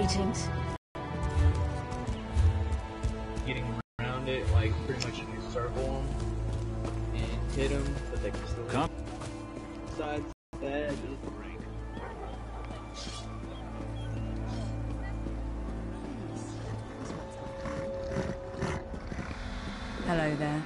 Greetings. Getting around it, like pretty much you can circle them and hit them, but they can still come. Besides that, Hello there.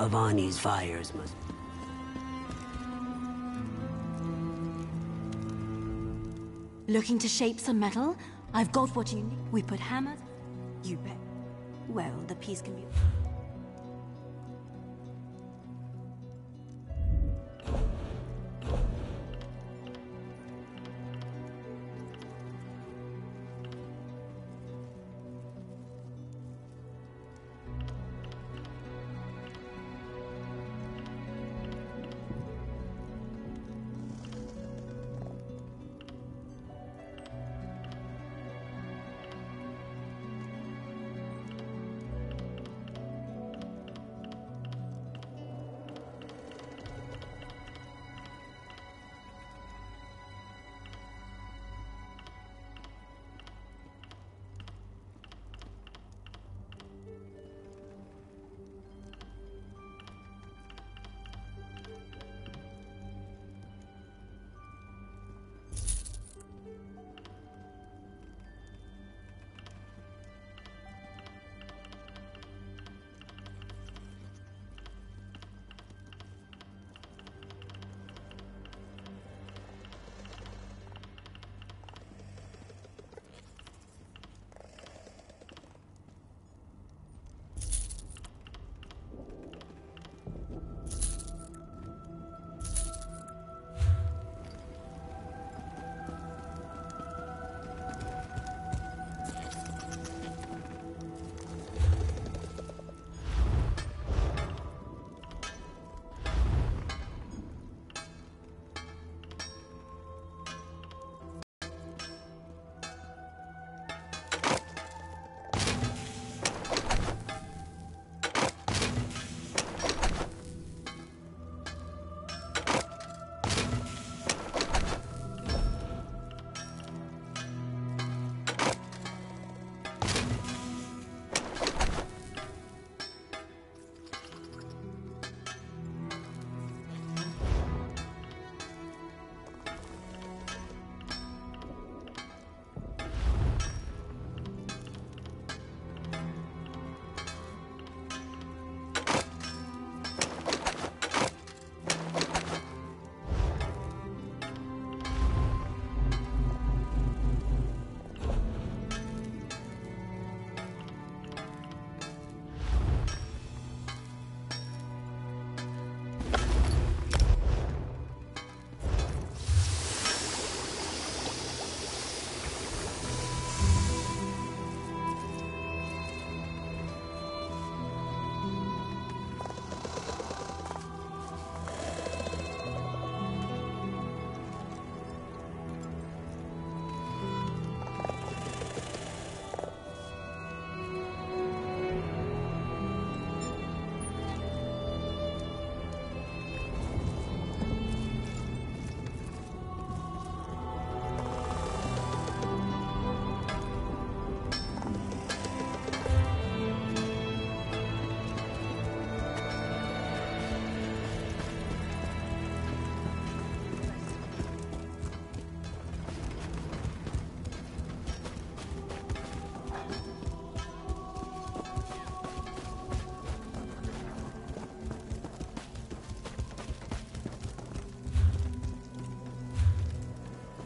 Avani's fires must... Looking to shape some metal? I've got what you need. We put hammers... You bet. Well, the piece can be...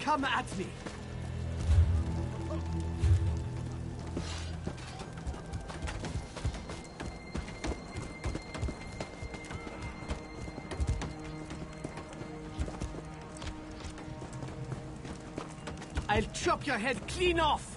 Come at me! I'll chop your head clean off!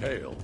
Hail.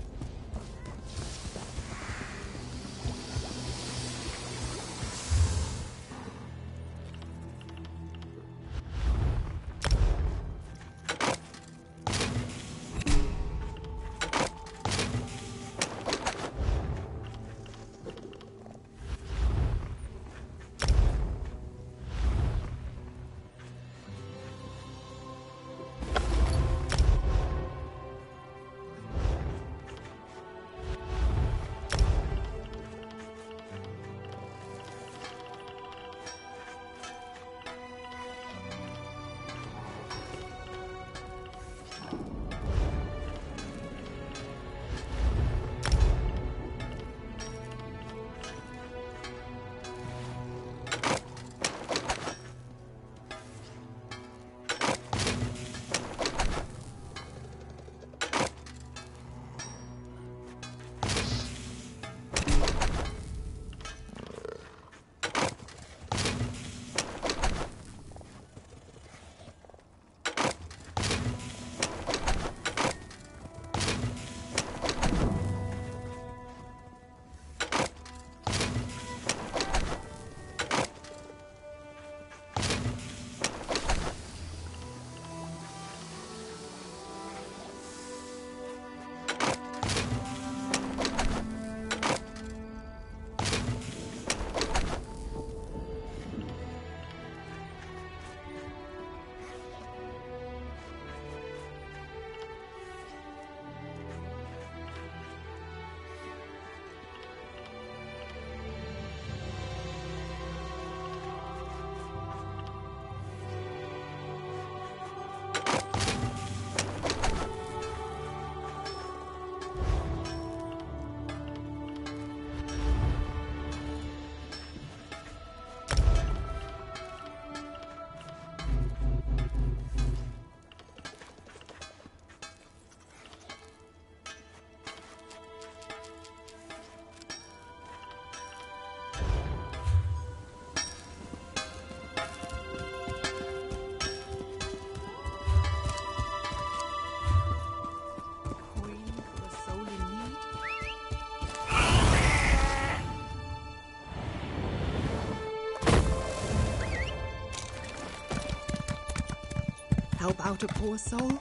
Help out a poor soul?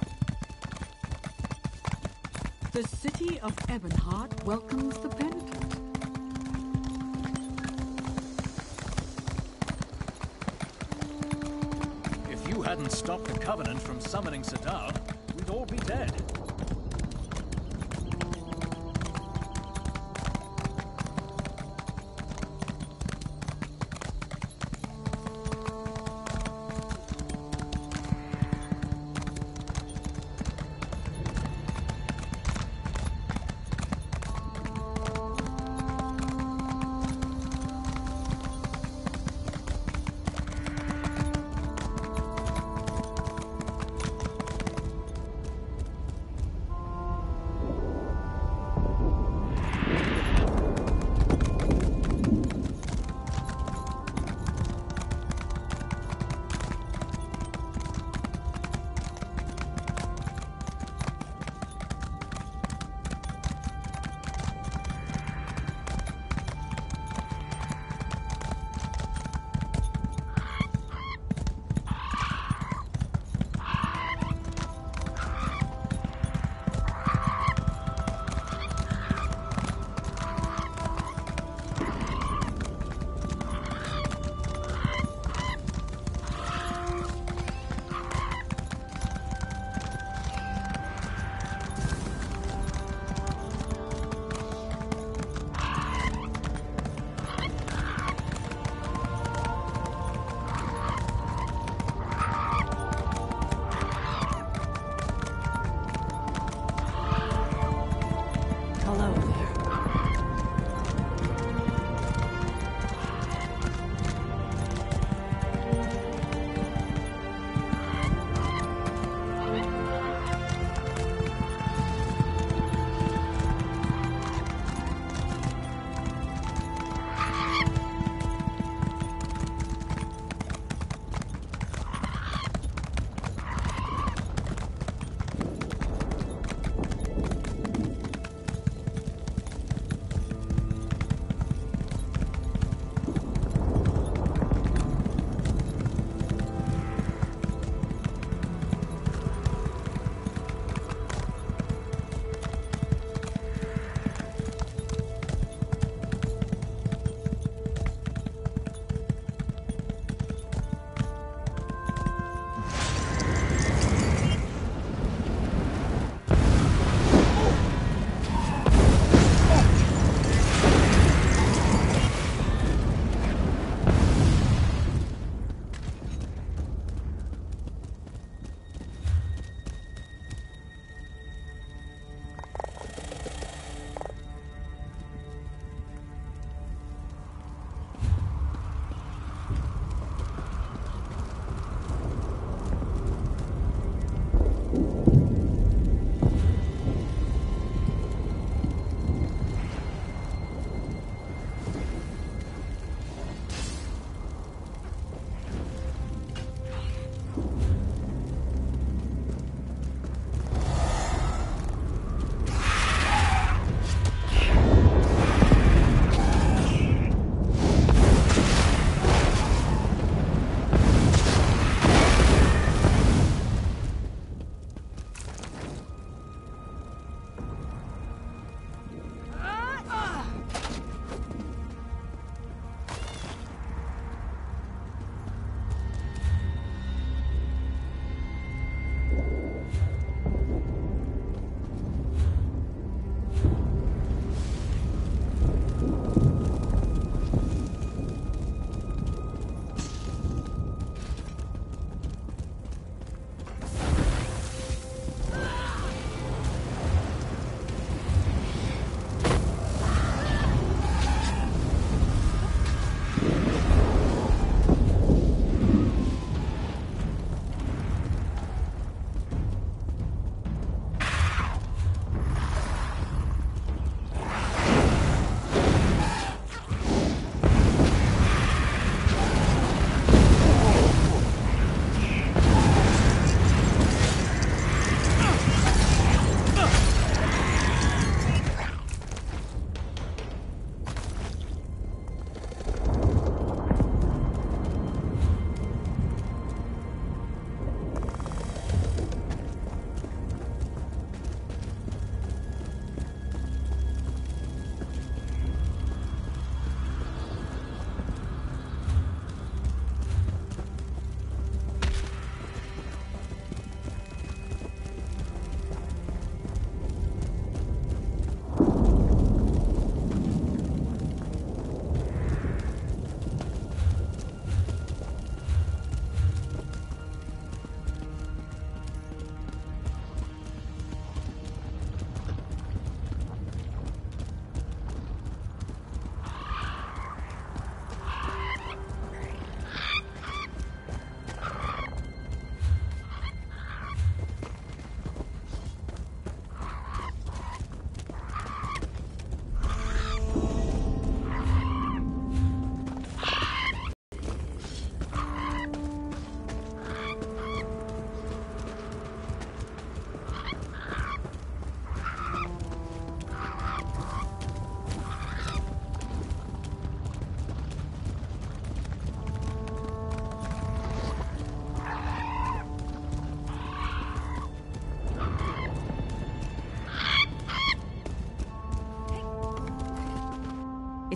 The city of Ebonheart welcomes the penitent. If you hadn't stopped the Covenant from summoning Sadar, we'd all be dead.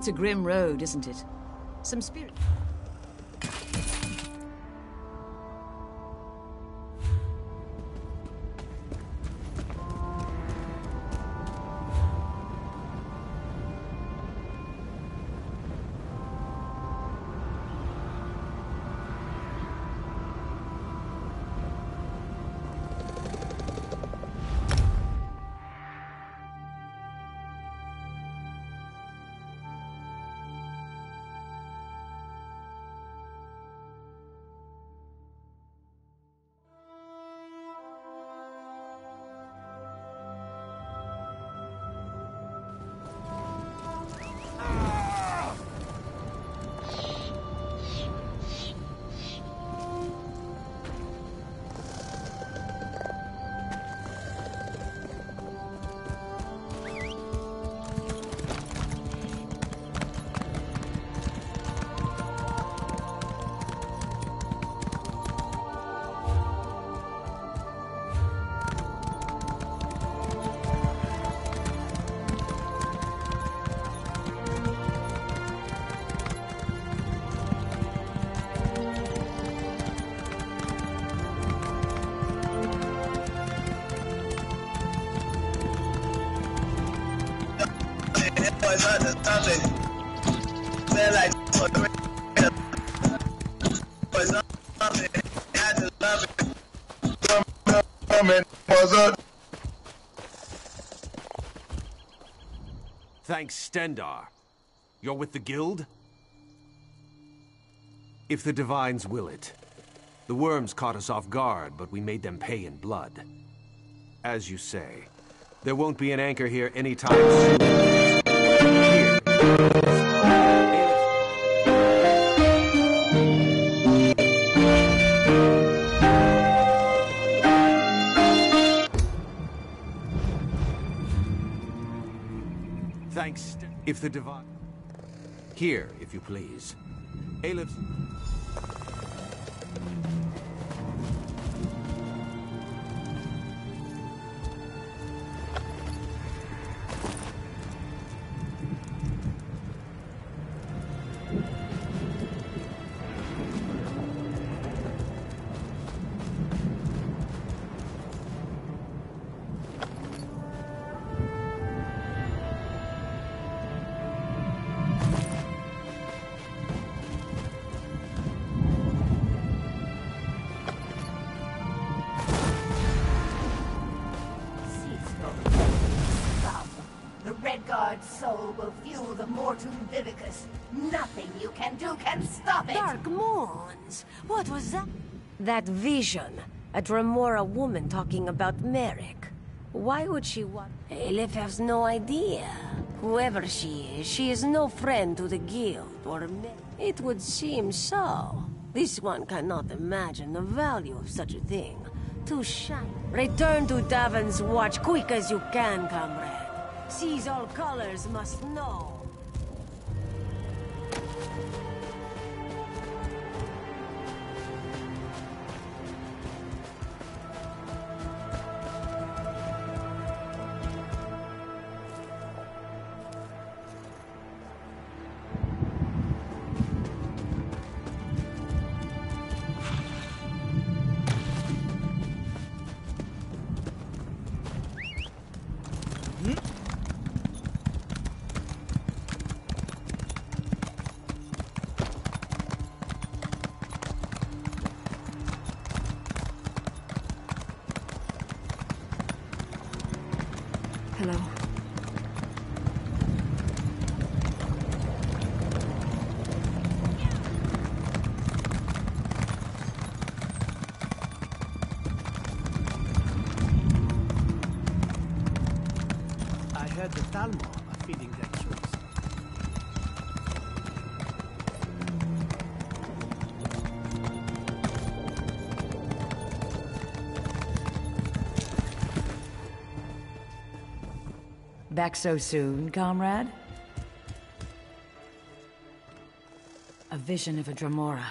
It's a grim road, isn't it? Some spirit... Thanks, Stendar. You're with the guild? If the divines will it. The worms caught us off guard, but we made them pay in blood. As you say, there won't be an anchor here anytime soon. Here. Thanks. If the divine... Here, if you please. Aleph... Soul will fuel the mortum vivicus. Nothing you can do can stop it! Dark moons! What was that? That vision. A Dremora woman talking about Merrick. Why would she want... Aleph has no idea. Whoever she is no friend to the guild or Merrick. It would seem so. This one cannot imagine the value of such a thing. Too shy. Return to Davon's Watch quick as you can, comrade. Sees all colors must know. Hello. I heard the Thalmor are feeding their troops. Back so soon, comrade? A vision of a Dremora.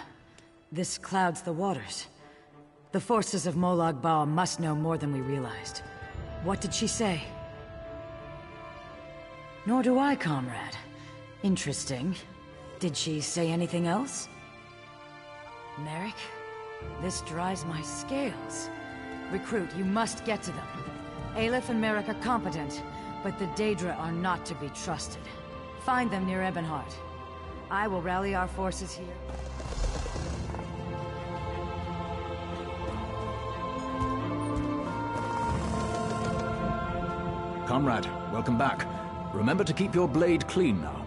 This clouds the waters. The forces of Molag Bal must know more than we realized. What did she say? Nor do I, comrade. Interesting. Did she say anything else? Merrick, this dries my scales. Recruit, you must get to them. Aleph and Merrick are competent, but the Daedra are not to be trusted. Find them near Ebonheart. I will rally our forces here. Comrade, welcome back. Remember to keep your blade clean now.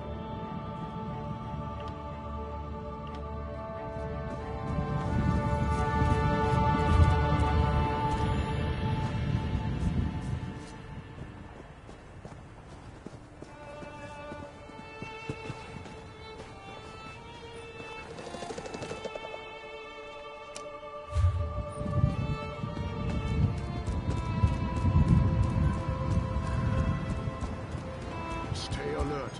Stay alert.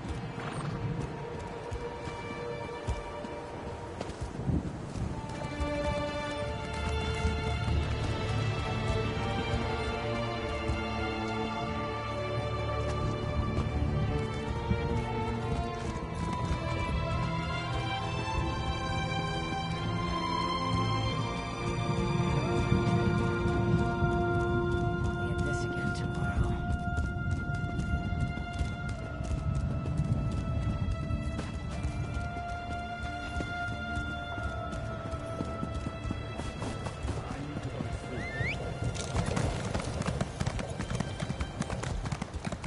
Get this again tomorrow.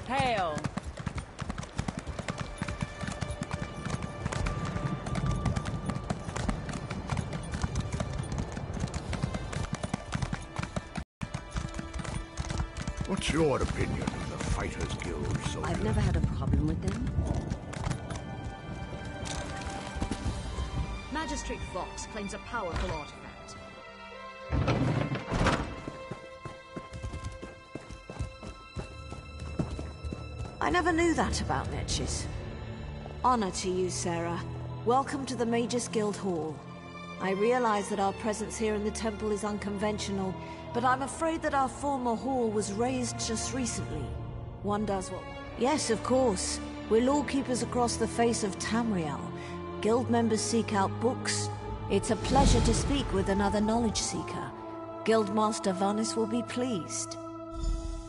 Hail! What's your opinion of the Fighters Guild, soldier? I've never had a problem with them. Magistrate Fox claims a powerful artifact. I never knew that about Netches. Honor to you, Sarah. Welcome to the Mages Guild Hall. I realize that our presence here in the temple is unconventional, but I'm afraid that our former hall was razed just recently. One does what... Yes, of course. We're lawkeepers across the face of Tamriel. Guild members seek out books. It's a pleasure to speak with another knowledge seeker. Guildmaster Vanis will be pleased.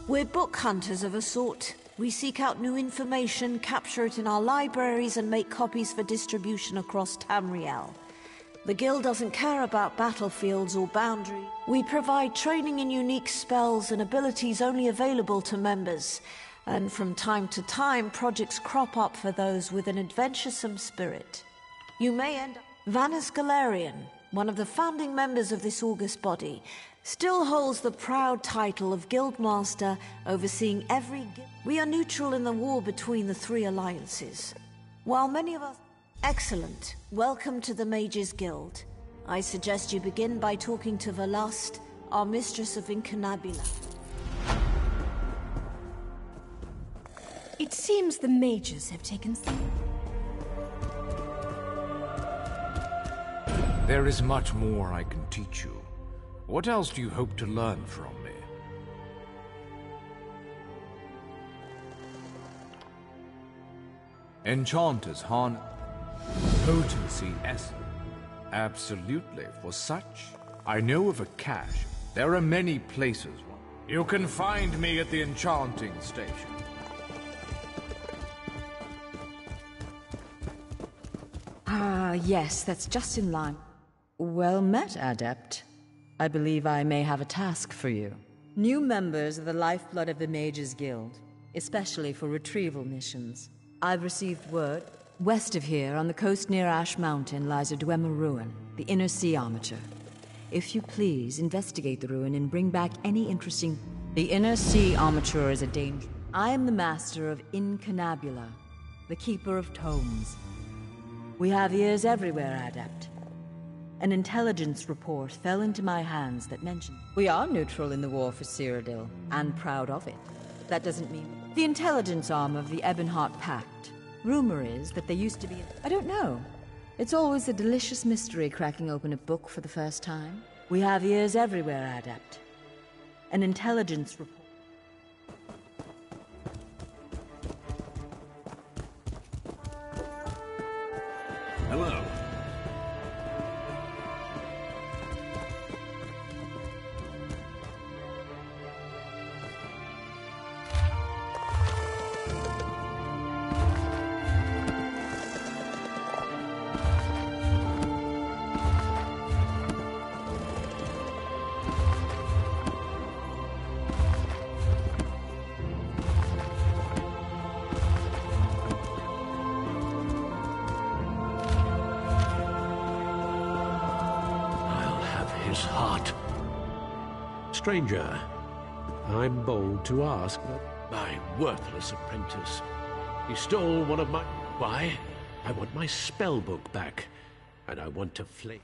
We're book hunters of a sort. We seek out new information, capture it in our libraries, and make copies for distribution across Tamriel. The Guild doesn't care about battlefields or boundaries. We provide training in unique spells and abilities only available to members. And from time to time, projects crop up for those with an adventuresome spirit. You may end up... Vanis Galarian, one of the founding members of this august body, still holds the proud title of Guildmaster, overseeing every guild. We are neutral in the war between the three alliances. While many of us... Excellent. Welcome to the Mages Guild. I suggest you begin by talking to Velast, our mistress of Incunabula. It seems the mages have taken some... There is much more I can teach you. What else do you hope to learn from me? Enchanters harness potency essence. Absolutely. For such, I know of a cache. There are many places. You can find me at the enchanting station. Ah, yes, that's just in line. Well met, Adept. I believe I may have a task for you. New members are the lifeblood of the Mages Guild, especially for retrieval missions. I've received word. West of here, on the coast near Ash Mountain, lies a Dwemer ruin, the Inner Sea Armature. If you please, investigate the ruin and bring back any interesting... The Inner Sea Armature is a danger. I am the master of Incunabula, the keeper of tomes. We have ears everywhere, Adept. An intelligence report fell into my hands that mentioned... We are neutral in the war for Cyrodiil, and proud of it. That doesn't mean... The intelligence arm of the Ebonheart Pact. Rumor is that they used to be... I don't know. It's always a delicious mystery cracking open a book for the first time. We have ears everywhere, Adept. An intelligence report... stranger. I'm bold to ask, but my worthless apprentice. He stole one of my... Why? I want my spell book back, and I want to flame...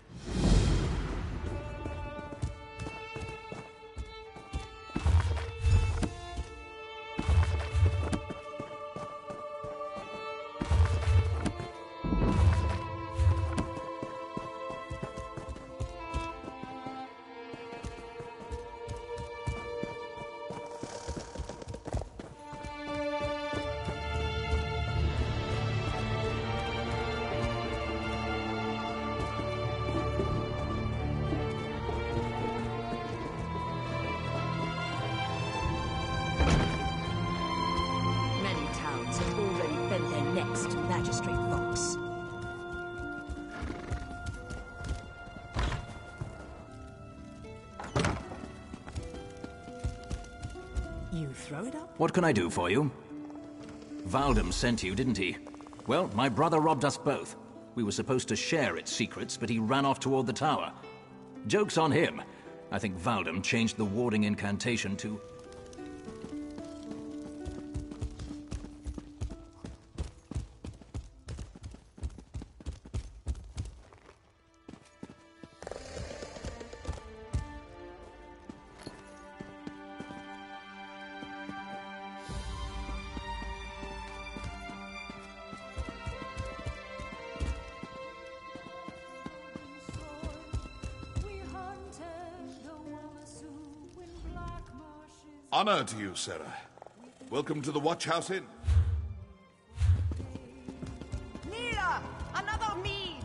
What can I do for you? Valdem sent you, didn't he? Well, my brother robbed us both. We were supposed to share its secrets, but he ran off toward the tower. Joke's on him. I think Valdem changed the warding incantation to... Honor to you, Sarah. Welcome to the Watch House Inn. Nira! Another mead!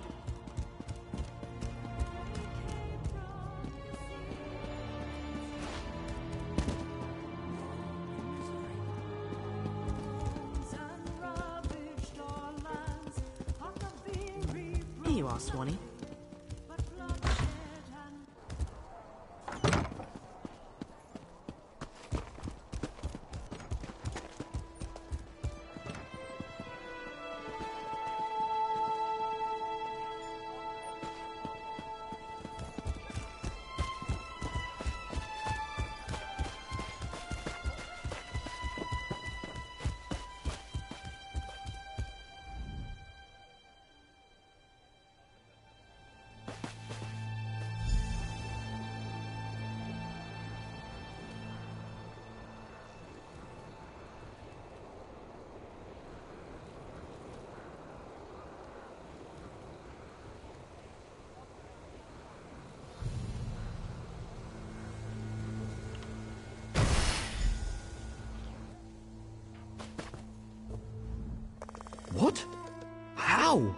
Here you are, Swanee. What? How?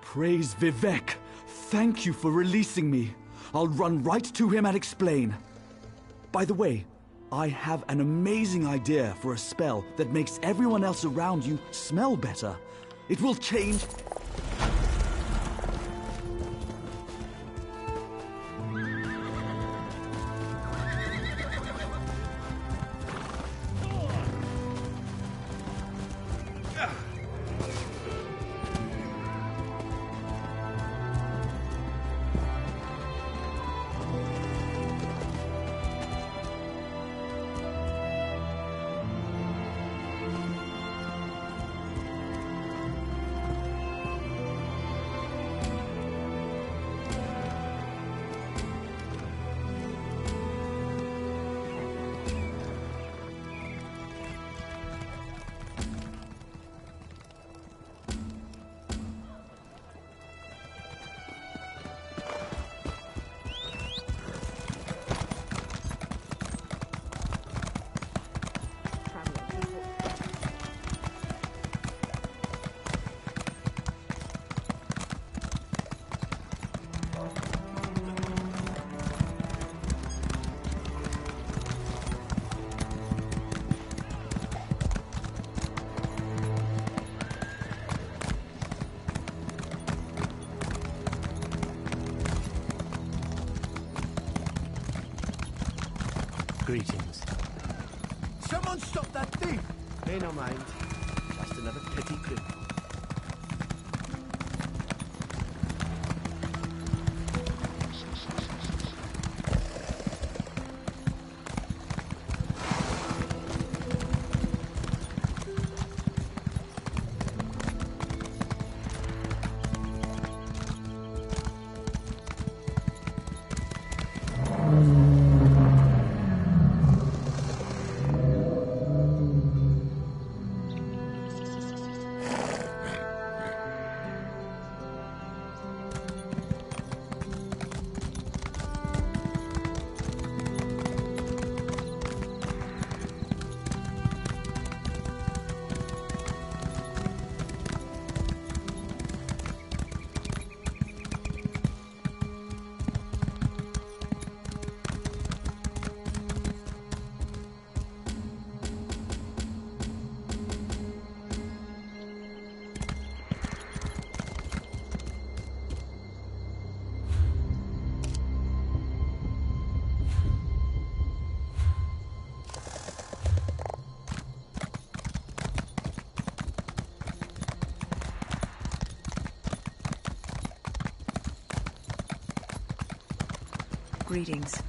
Praise Vivek. Thank you for releasing me. I'll run right to him and explain. By the way, I have an amazing idea for a spell that makes everyone else around you smell better. It will change... Greetings. Someone stop that thief! Pay no mind. Just another petty criminal. Greetings.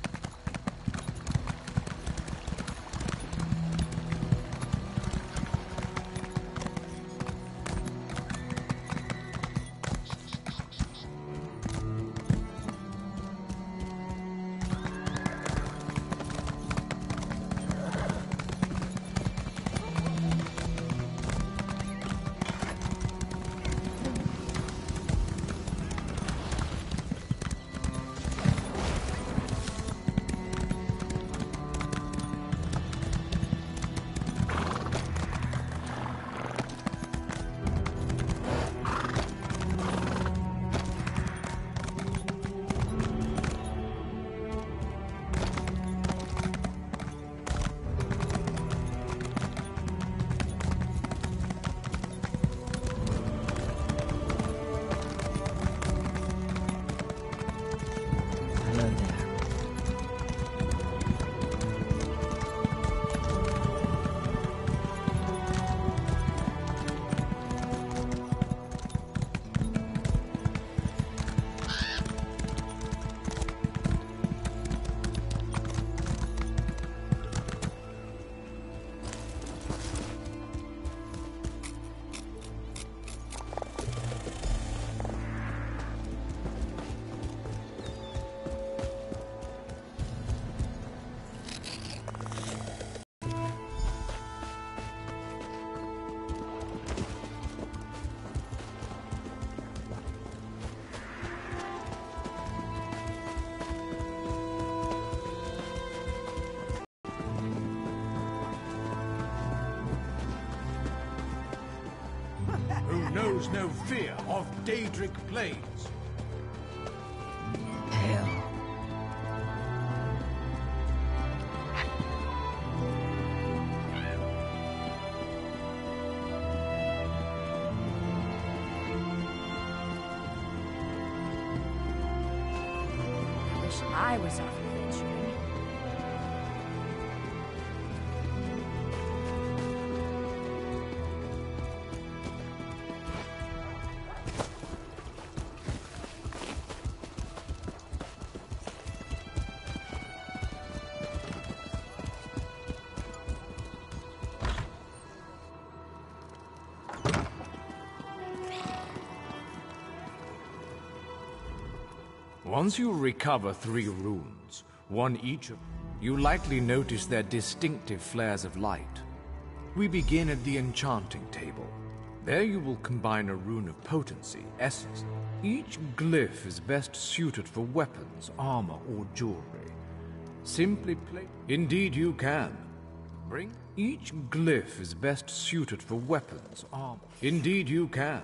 Knows no fear of Daedric Plains. Hell. I wish I was off adventuring. Once you recover 3 runes, one each of you likely notice their distinctive flares of light. We begin at the enchanting table. There you will combine a rune of potency, essence. Each glyph is best suited for weapons, armor, or jewelry. Simply place... Indeed you can. Bring... Each glyph is best suited for weapons, armor... Indeed you can.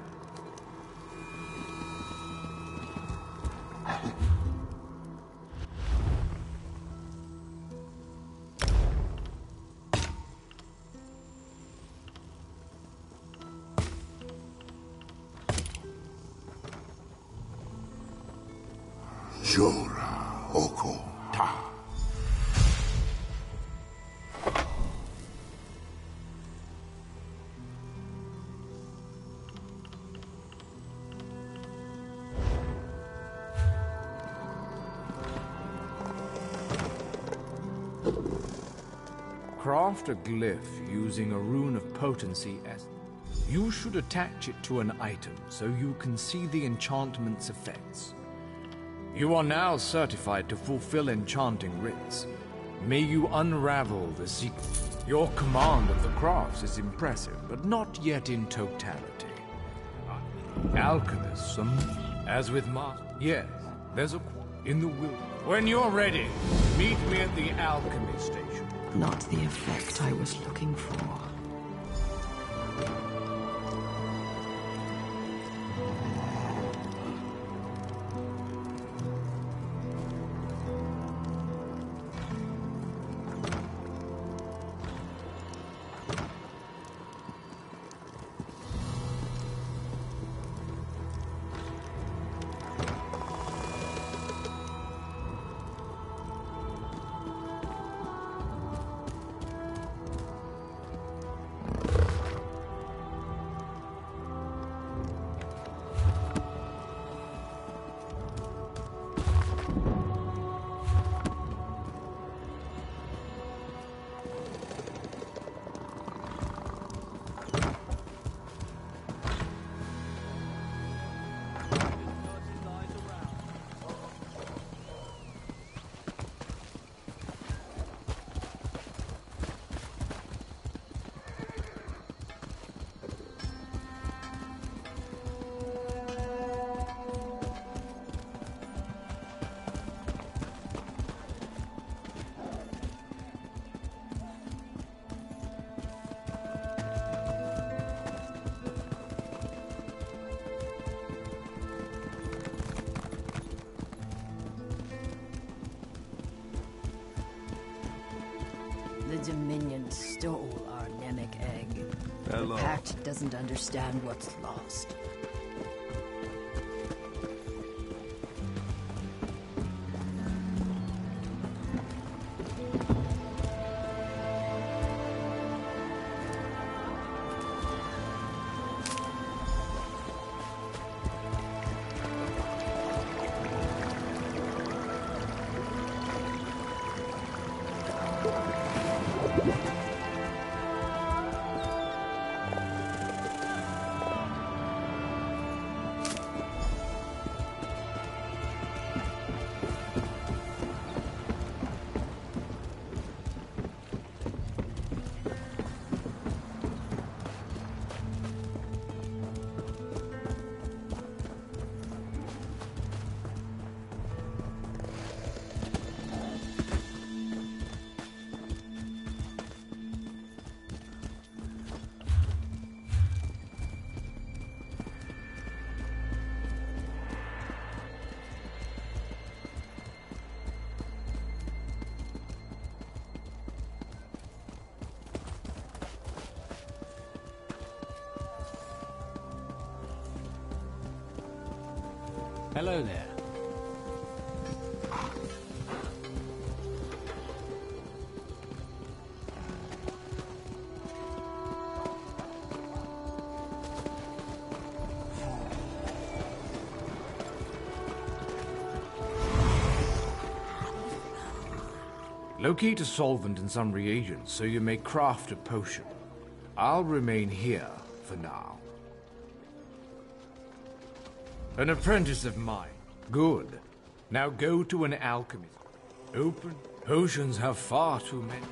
Jora Oko Ta. Craft a glyph using a rune of potency as... You should attach it to an item so you can see the enchantment's effects. You are now certified to fulfill enchanting rites. May you unravel the secret. Your command of the crafts is impressive, but not yet in totality. Alchemists, as with yes, there's a in the will. When you're ready, meet me at the alchemy station. Not the effect I was looking for. Dominion stole our Namek egg. Hello. The Pact doesn't understand what's lost. Hello there. Locate a solvent and some reagents so you may craft a potion. I'll remain here for now. An apprentice of mine. Good. Now go to an alchemist. Open. Potions have far too many.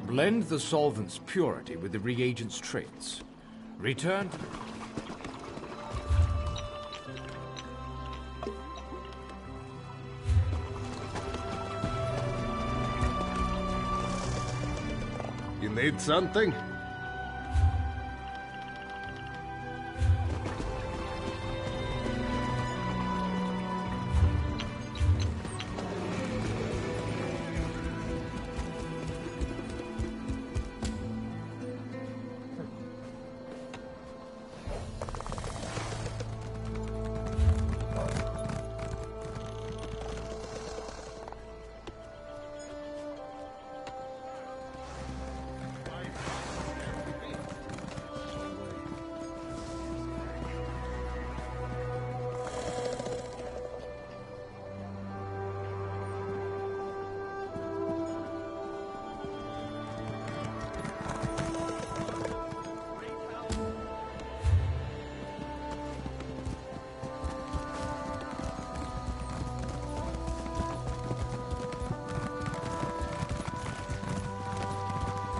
Blend the solvent's purity with the reagent's traits. Return to... You need something?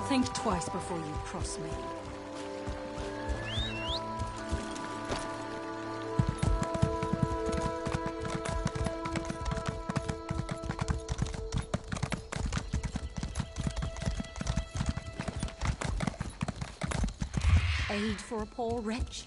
Think twice before you cross me. Aid for a poor wretch?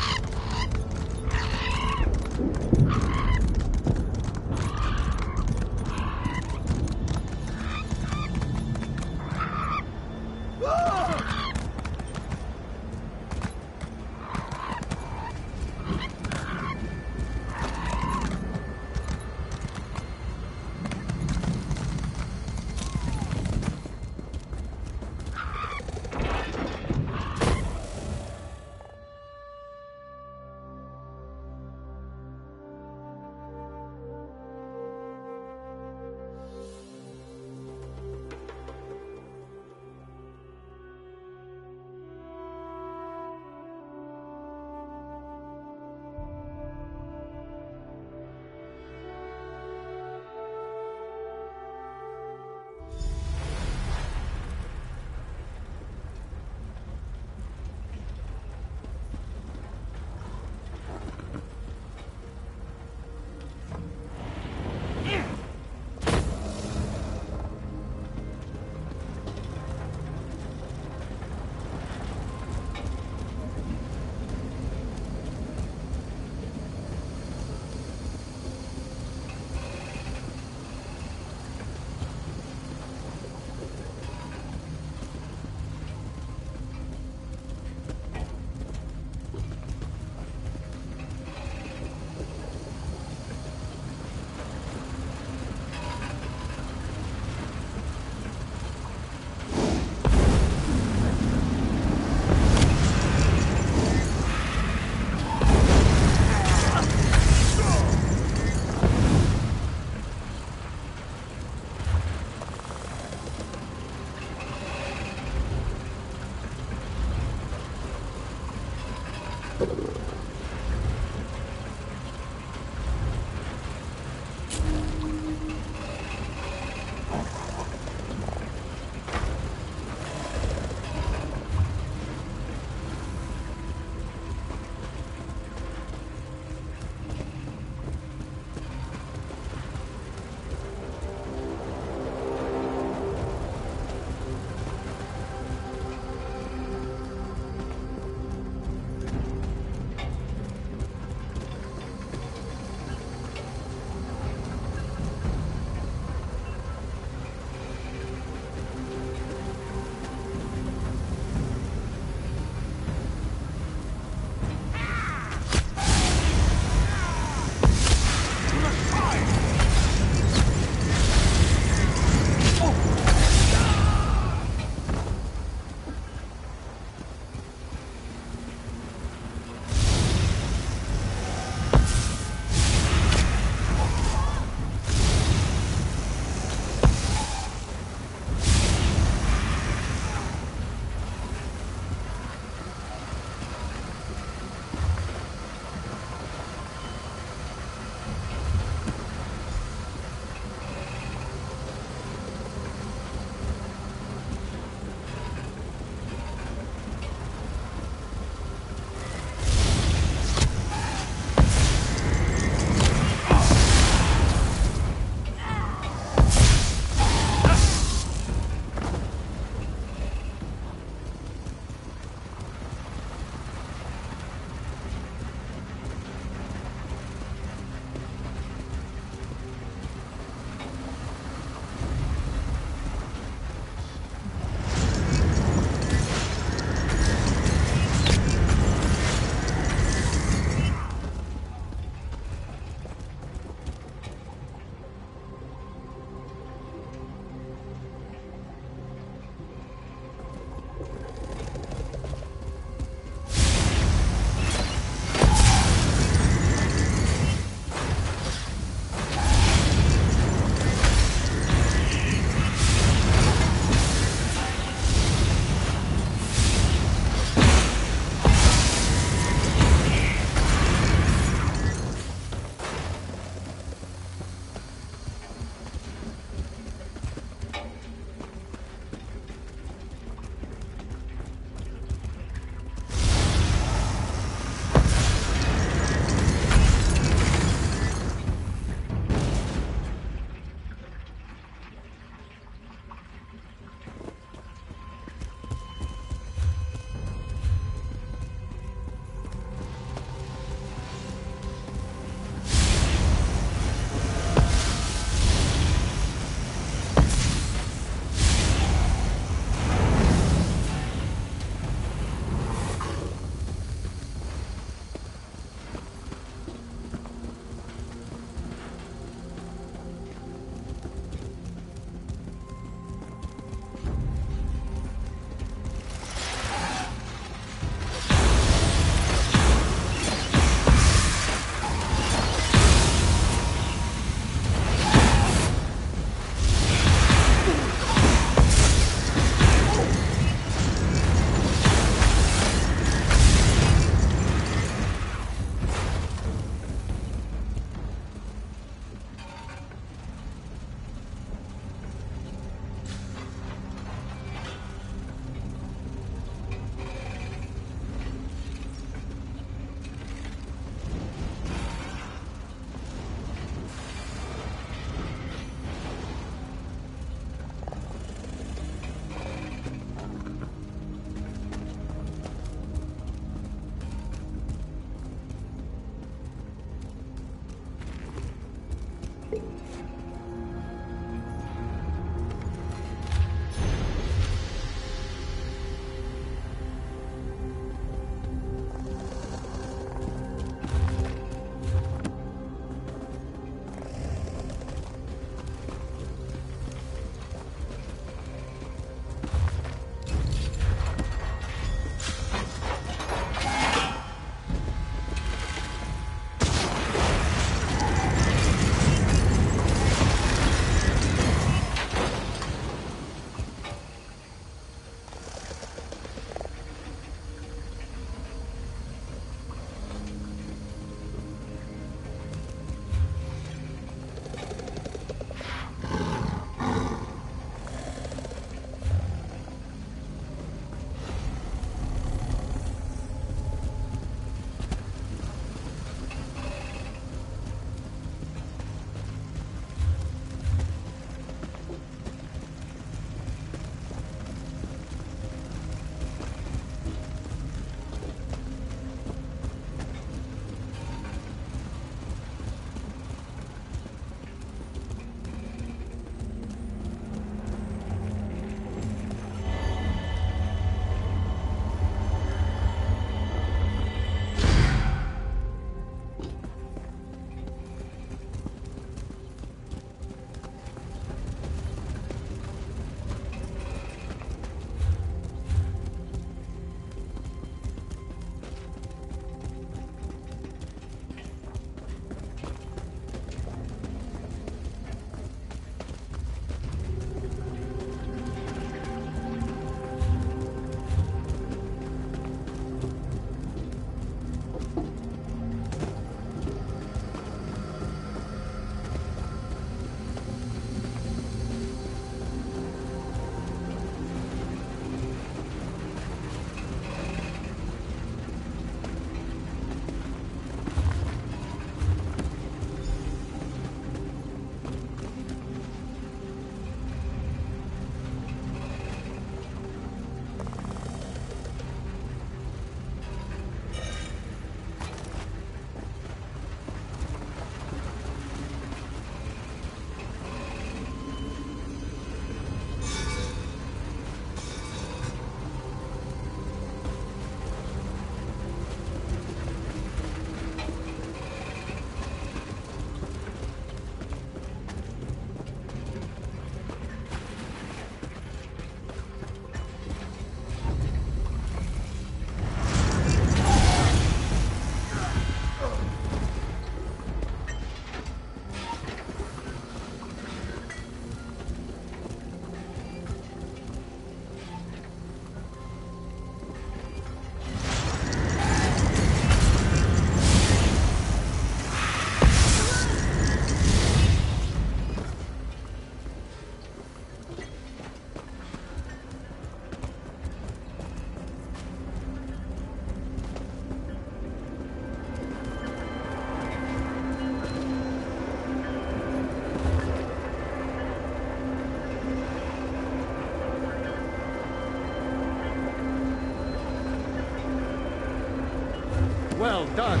Well done.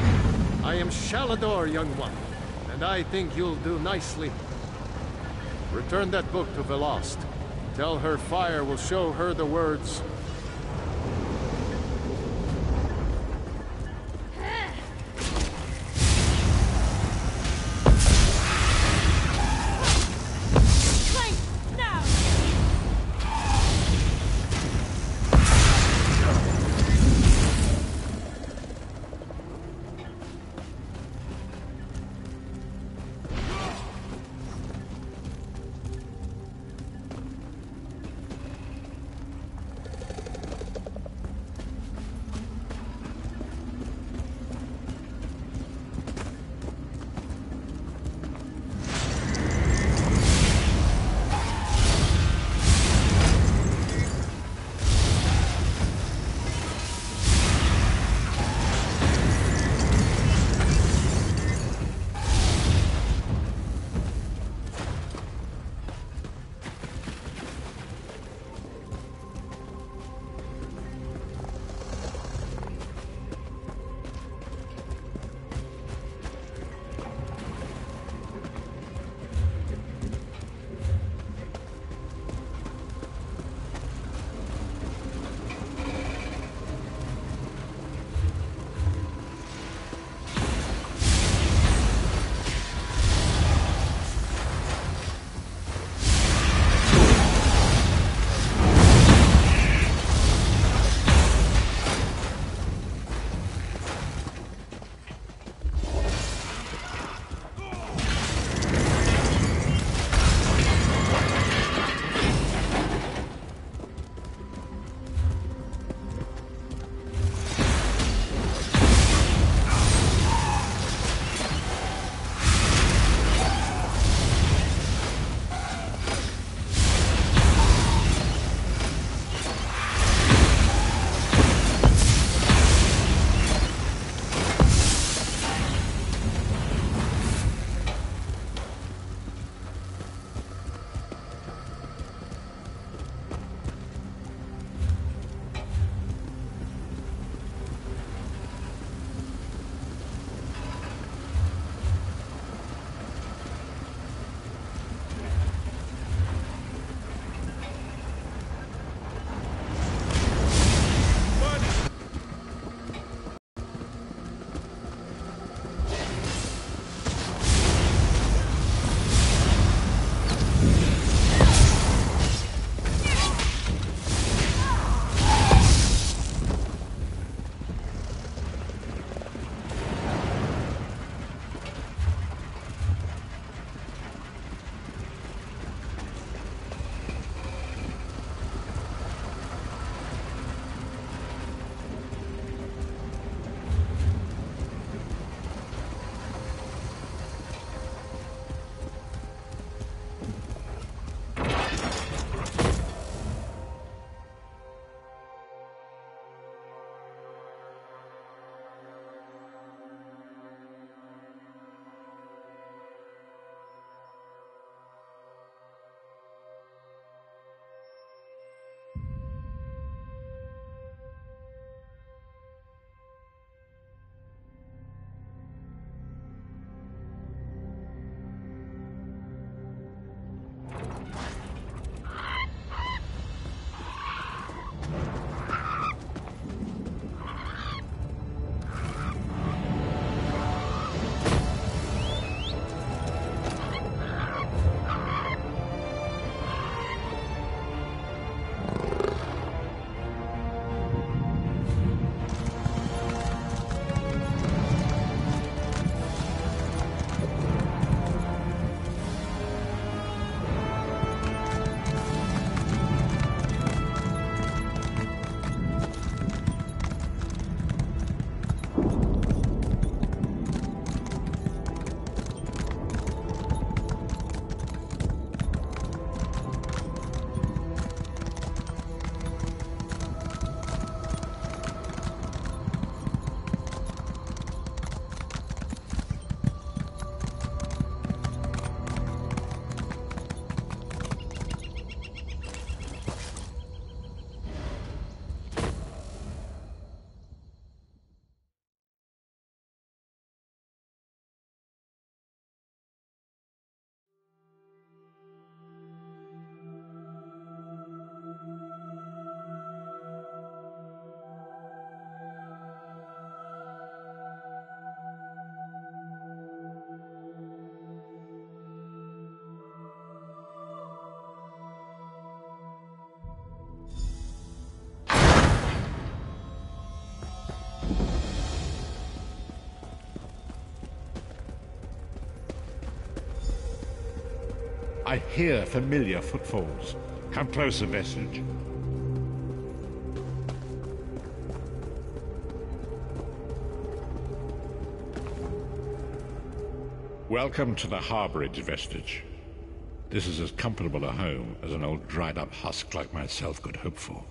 I am Shalador, young one, and I think you'll do nicely. Return that book to Velost. Tell her fire will show her the words. I hear familiar footfalls. Come closer, Vestige. Welcome to the harborage, Vestige. This is as comfortable a home as an old dried-up husk like myself could hope for.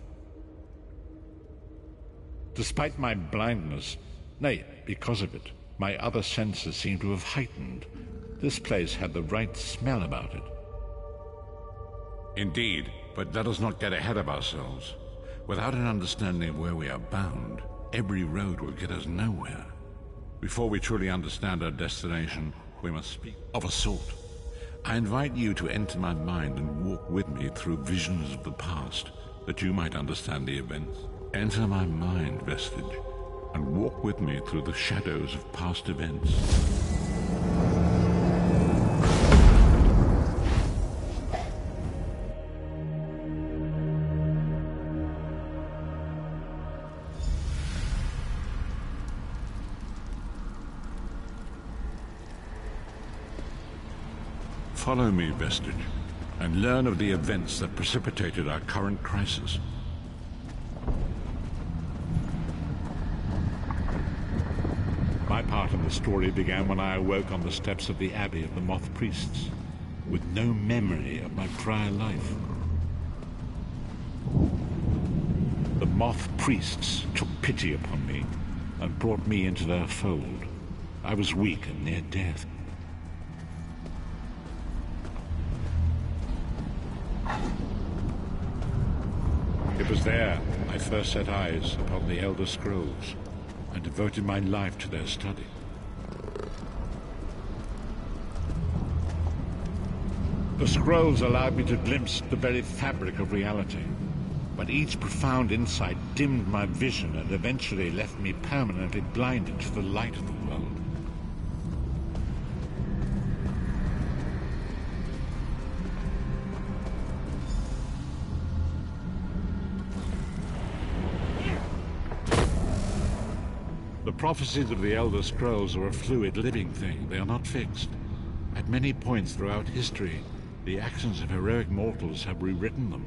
Despite my blindness, nay, because of it, my other senses seem to have heightened. This place had the right smell about it. Indeed, but let us not get ahead of ourselves. Without an understanding of where we are bound, every road will get us nowhere. Before we truly understand our destination, we must speak of a sort. I invite you to enter my mind and walk with me through visions of the past, that you might understand the events. Enter my mind, Vestige, and walk with me through the shadows of past events. Follow me, Vestige, and learn of the events that precipitated our current crisis. My part in the story began when I awoke on the steps of the Abbey of the Moth Priests, with no memory of my prior life. The Moth Priests took pity upon me and brought me into their fold. I was weak and near death. It was there I first set eyes upon the Elder Scrolls and devoted my life to their study. The scrolls allowed me to glimpse the very fabric of reality, but each profound insight dimmed my vision and eventually left me permanently blinded to the light of the world. The prophecies of the Elder Scrolls are a fluid, living thing. They are not fixed. At many points throughout history, the actions of heroic mortals have rewritten them.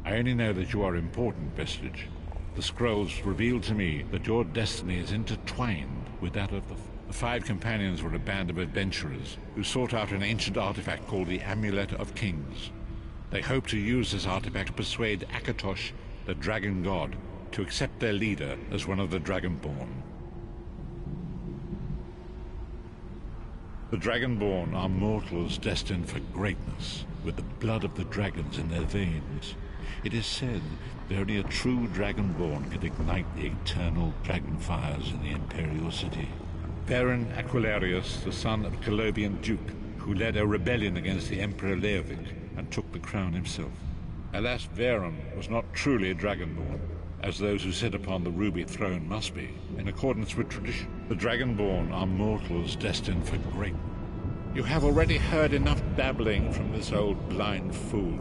I only know that you are important, Vestige. The scrolls reveal to me that your destiny is intertwined with that of the five companions were a band of adventurers who sought out an ancient artifact called the Amulet of Kings. They hoped to use this artifact to persuade Akatosh, the dragon god, to accept their leader as one of the Dragonborn. The Dragonborn are mortals destined for greatness, with the blood of the dragons in their veins. It is said that only a true Dragonborn can ignite the eternal dragon fires in the Imperial City. Baron Aquilarius, the son of a Colobian duke, who led a rebellion against the Emperor Leovic and took the crown himself. Alas, Veron was not truly a Dragonborn, as those who sit upon the ruby throne must be, in accordance with tradition. The Dragonborn are mortals destined for greatness. You have already heard enough babbling from this old blind fool.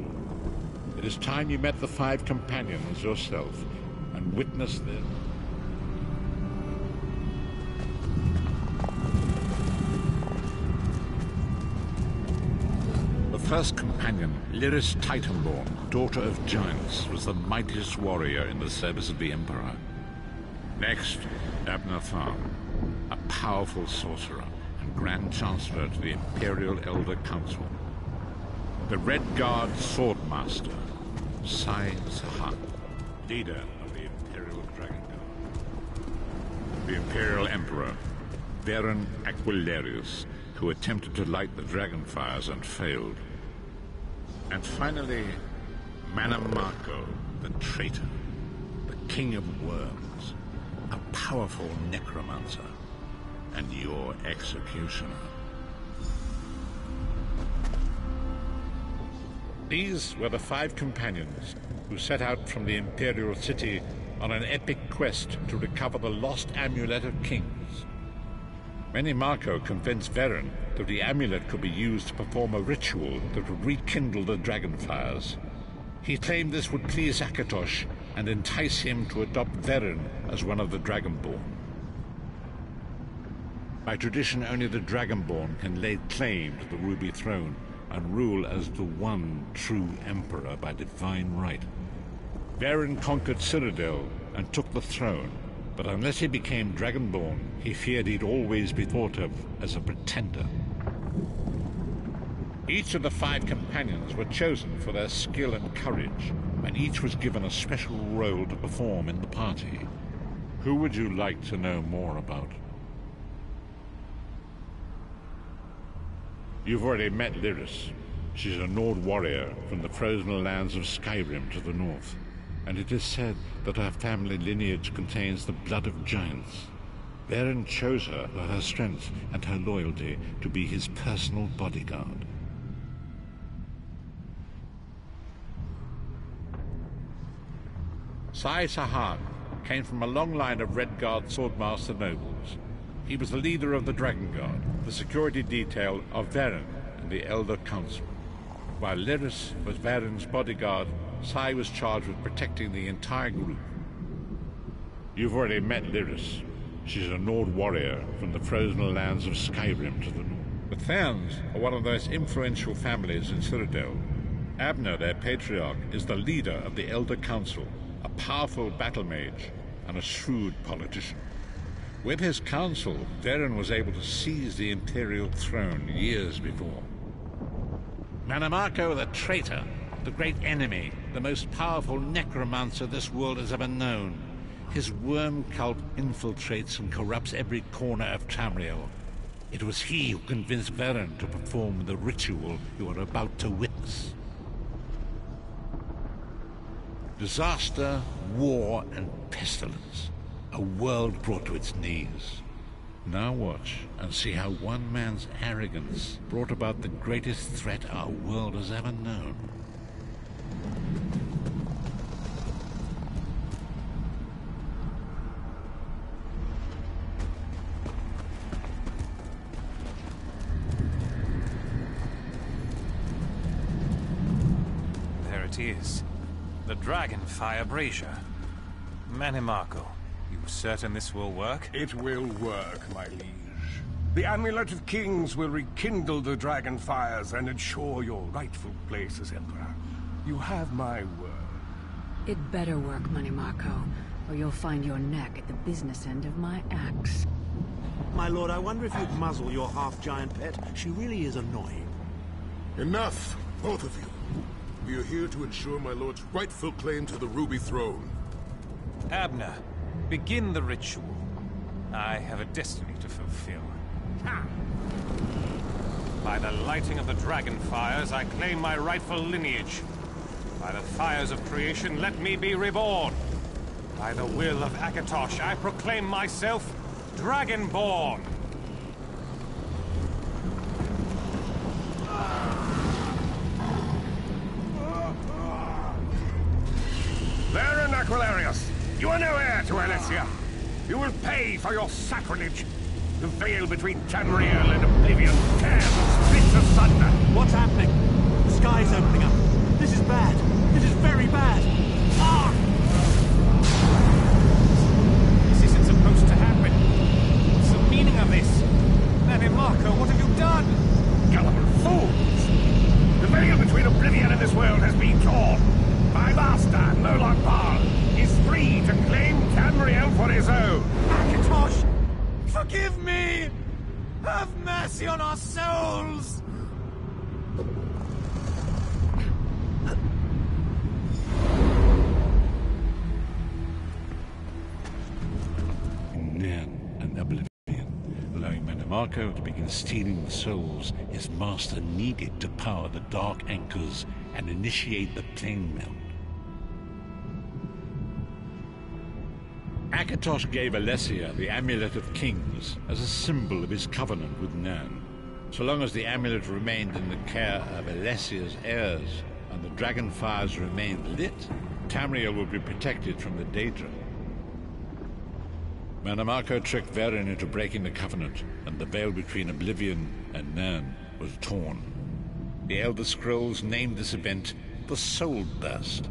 It is time you met the five companions yourself, and witnessed them. The first companion, Lyris Titanborn, daughter of giants, was the mightiest warrior in the service of the Emperor. Next, Abnathan, a powerful sorcerer and Grand Chancellor to the Imperial Elder Council. The Red Guard Swordmaster, Sai Sahan, leader of the Imperial Dragon Guard. The Imperial Emperor, Baron Aquilarius, who attempted to light the dragon fires and failed. And finally, Manamarco, the traitor, the king of worms, a powerful necromancer, and your executioner. These were the five companions who set out from the Imperial City on an epic quest to recover the lost Amulet of Kings. Manamarco convinced Veron that the amulet could be used to perform a ritual that would rekindle the dragon fires. He claimed this would please Akatosh and entice him to adopt Veron as one of the Dragonborn. By tradition, only the Dragonborn can lay claim to the Ruby Throne and rule as the one true Emperor by divine right. Varen conquered Cyrodiil and took the throne, but unless he became Dragonborn, he feared he'd always be thought of as a pretender. Each of the 5 companions were chosen for their skill and courage, and each was given a special role to perform in the party. Who would you like to know more about? You've already met Lyris. She's a Nord warrior from the frozen lands of Skyrim to the north, and it is said that her family lineage contains the blood of giants. Varen chose her for her strength and her loyalty to be his personal bodyguard. Sai Sahan came from a long line of Redguard swordmaster nobles. He was the leader of the Dragon Guard, the security detail of Varen and the Elder Council. While Lyris was Varen's bodyguard, Sai was charged with protecting the entire group. You've already met Lyris. She's a Nord warrior from the frozen lands of Skyrim to the north. The Therns are one of the most influential families in Cyrodiil. Abner, their patriarch, is the leader of the Elder Council, a powerful battle mage and a shrewd politician. With his council, Varen was able to seize the Imperial throne years before. Manamako the traitor, the great enemy, the most powerful necromancer this world has ever known. His worm cult infiltrates and corrupts every corner of Tamriel. It was he who convinced Varen to perform the ritual you are about to witness. Disaster, war, and pestilence. A world brought to its knees. Now watch and see how one man's arrogance brought about the greatest threat our world has ever known. There it is. The Dragonfire Brazier. Manimako, you certain this will work? It will work, my liege. The Amulet of Kings will rekindle the dragon fires and ensure your rightful place as Emperor. You have my word. It better work, Manimako, or you'll find your neck at the business end of my axe. My lord, I wonder if you'd muzzle your half-giant pet. She really is annoying. Enough, both of you. We are here to ensure my lord's rightful claim to the Ruby Throne. Abner, begin the ritual. I have a destiny to fulfill. Ha! By the lighting of the dragon fires, I claim my rightful lineage. By the fires of creation, let me be reborn. By the will of Akatosh, I proclaim myself Dragonborn. Varen Aquilarius, you are no heir to Alessia. You will pay for your sacrilege. The veil between Tamriel and Oblivion tears and splits asunder. What's happening? The sky's opening up. This is bad. This is very bad. Ah! This isn't supposed to happen. What's the meaning of this? Manimako, what have you done? Gullible fools! The veil between Oblivion and this world has been torn. My master, Moloch Baal, is free to claim Tamriel for his own. Akatosh! Forgive me! Have mercy on our souls! Nan and Oblivion, allowing Manamako to begin stealing the souls his master needed to power the Dark Anchors and initiate the plane melt. Akatosh gave Alessia the Amulet of Kings as a symbol of his covenant with Nan. So long as the amulet remained in the care of Alessia's heirs and the dragon fires remained lit, Tamriel would be protected from the Daedra. Manamako tricked Varen into breaking the covenant, and the veil between Oblivion and Nan was torn. The Elder Scrolls named this event the Soul Burst.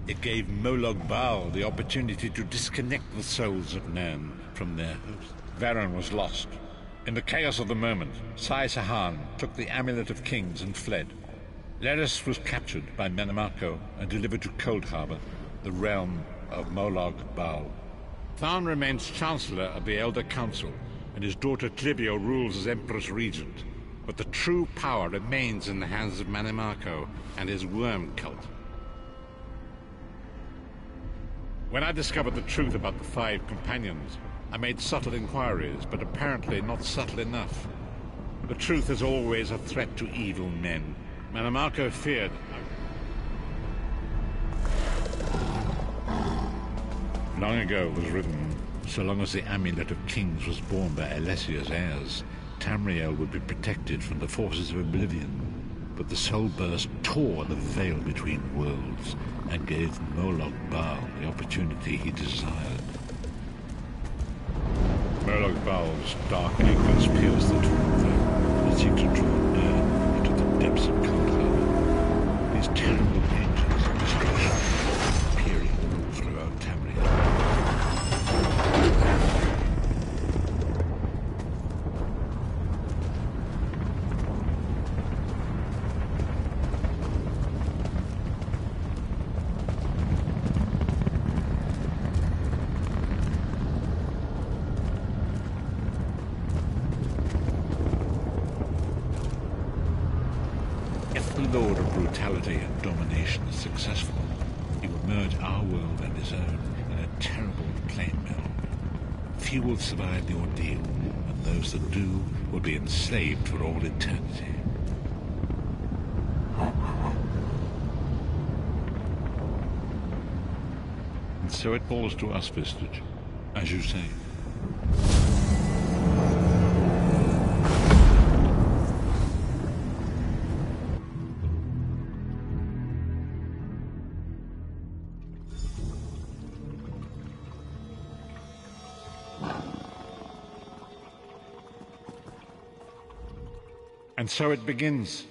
It gave Moloch Baal the opportunity to disconnect the souls of Nan from their host. Varen was lost, In the chaos of the moment, Sai Sahan took the Amulet of Kings and fled. Leris was captured by Menamako and delivered to Cold Harbor, the realm of Molog Baal. Tharn remains Chancellor of the Elder Council, and his daughter Tlibio rules as Empress Regent. But the true power remains in the hands of Menamako and his worm cult. When I discovered the truth about the 5 companions, I made subtle inquiries, but apparently not subtle enough. The truth is always a threat to evil men. Menamako feared. Long ago it was written, so long as the Amulet of Kings was borne by Alessia's heirs, Tamriel would be protected from the forces of oblivion. But the soul burst tore the veil between worlds and gave Molog Baal the opportunity he desired. Molog Baal's dark ignorance pierced the torn veil and seemed to draw near into the depths of Cold Harbor. These terrible angels of destruction peering all throughout Tamriel. Lord of brutality and domination is successful, he will merge our world and his own in a terrible plain mill. Few will survive the ordeal, and those that do will be enslaved for all eternity. And so it falls to us, Vistage, as you say. And so it begins.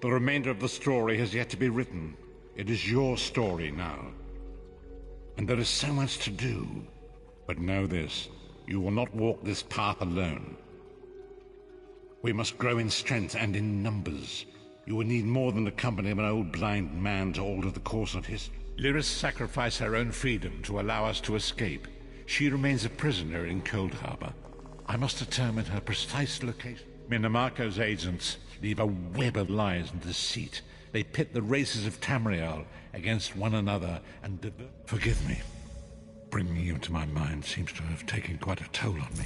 The remainder of the story has yet to be written. It is your story now. And there is so much to do. But know this, you will not walk this path alone. We must grow in strength and in numbers. You will need more than the company of an old blind man to alter the course of history. Lyris sacrificed her own freedom to allow us to escape. She remains a prisoner in Cold Harbor. I must determine her precise location. Minamako's agents leave a web of lies and deceit. They pit the races of Tamriel against one another and forgive me. Bringing you into my mind seems to have taken quite a toll on me.